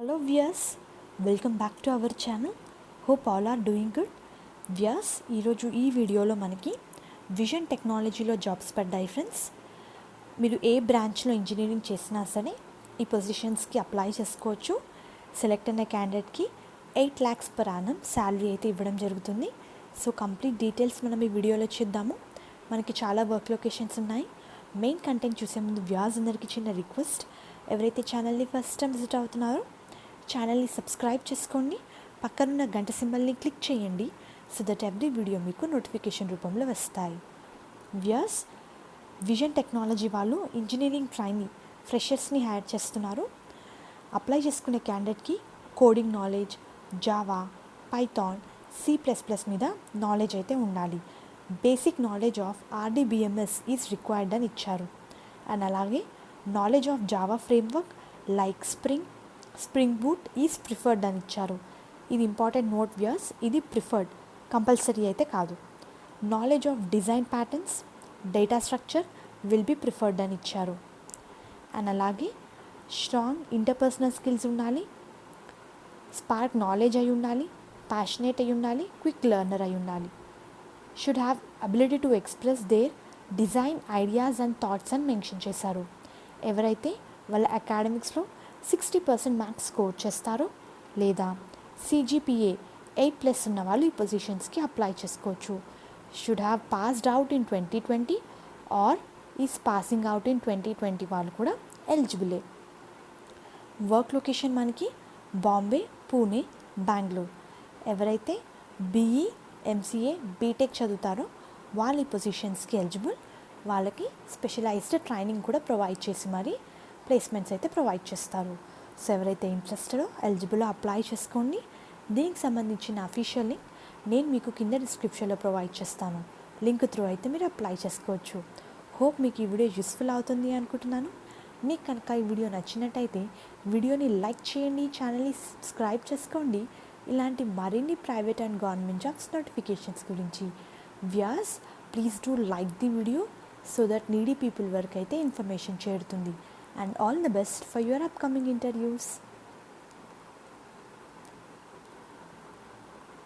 Hello viewers, welcome back to our channel. Hope all are doing good. Viewers, ఈరోజు ఈ వీడియోలో మనకి vision టెక్నాలజీలో జాబ్స్ పడ్డాయి ఫ్రెండ్స్. మీరు ఏ బ్రాంచ్లో ఇంజనీరింగ్ చేసినా సరే ఈ పొజిషన్స్కి అప్లై చేసుకోవచ్చు. సెలెక్ట్ అయిన క్యాండిడేట్కి 8 lakhs per annum శాలరీ అయితే ఇవ్వడం జరుగుతుంది. సో కంప్లీట్ డీటెయిల్స్ మనం ఈ వీడియోలో చూద్దాము. మనకి చాలా వర్క్ లొకేషన్స్ ఉన్నాయి. మెయిన్ కంటెంట్ చూసే ముందు వ్యూయర్స్ అందరికీ చిన్న రిక్వెస్ట్, ఎవరైతే ఛానల్ని ఫస్ట్ టైం విజిట్ అవుతున్నారో ఛానల్ని సబ్స్క్రైబ్ చేసుకోండి, పక్కనున్న గంట సింబల్ని క్లిక్ చేయండి. సో దట్ ఎవ్రీ వీడియో మీకు నోటిఫికేషన్ రూపంలో వస్తాయి. వ్యూయర్స్, విజన్ టెక్నాలజీ వాళ్ళు ఇంజనీరింగ్ ట్రైనీ ఫ్రెషర్స్ని హైర్ చేస్తున్నారు. అప్లై చేసుకునే క్యాండిడేట్కి coding knowledge, Java, Python, C++ మీద నాలెడ్జ్ అయితే ఉండాలి. Basic knowledge of RDBMS is required అని ఇచ్చారు. అండ్ అలాగే knowledge of Java framework like Spring Boot is preferred అని ఇచ్చారు. ఇది ఇంపార్టెంట్ నోట్ వ్యూయర్స్, ఇది ప్రిఫర్డ్, కంపల్సరీ అయితే కాదు. Knowledge of design patterns, data structure will be preferred అని ఇచ్చారు. అండ్ అలాగే స్ట్రాంగ్ ఇంటర్పర్సనల్ స్కిల్స్ ఉండాలి, స్పార్క్ నాలెడ్జ్ అయి ఉండాలి, ప్యాషనేట్ అయి ఉండాలి, క్విక్ లెర్నర్ అయి ఉండాలి. Should have ability to express there design ideas and thoughts అని మెన్షన్ చేశారు. ఎవరైతే వాళ్ళ అకాడమిక్స్లో 60% మార్క్స్ స్కోర్ చేస్తారో లేదా CGPA 8+ ఉన్న వాళ్ళు ఈ పొజిషన్స్కి అప్లై చేసుకోవచ్చు. Should have passed out in 2020 or is passing out in 2020 వాళ్ళు కూడా ఎలిజిబులే. వర్క్ లొకేషన్ మనకి బాంబే, పూణే, బెంగళూరు. ఎవరైతే BE, MCA, బీటెక్ చదువుతారో వాళ్ళు ఈ పొజిషన్స్కి ఎలిజిబుల్. వాళ్ళకి స్పెషలైజ్డ్ ట్రైనింగ్ కూడా ప్రొవైడ్ చేసి మరి ప్లేస్మెంట్స్ అయితే ప్రొవైడ్ చేస్తారు. సో ఎవరైతే ఇంట్రెస్టెడో ఎలిజిబుల్లో అప్లై చేసుకోండి. దీనికి సంబంధించిన అఫీషియల్ లింక్ నేను మీకు కింద డిస్క్రిప్షన్లో ప్రొవైడ్ చేస్తాను. లింక్ త్రూ అయితే మీరు అప్లై చేసుకోవచ్చు. హోప్ మీకు ఈ వీడియో యూస్ఫుల్ అవుతుంది అనుకుంటున్నాను. మీకు కనుక ఈ వీడియో నచ్చినట్టయితే వీడియోని లైక్ చేయండి, ఛానల్ని సబ్స్క్రైబ్ చేసుకోండి. ఇలాంటి మరిన్ని private and government jobs notifications గురించి. Viewers, please do like the video so that needy people వరకు అయితే ఇన్ఫర్మేషన్ చేరుతుంది. And all the best for your upcoming interviews.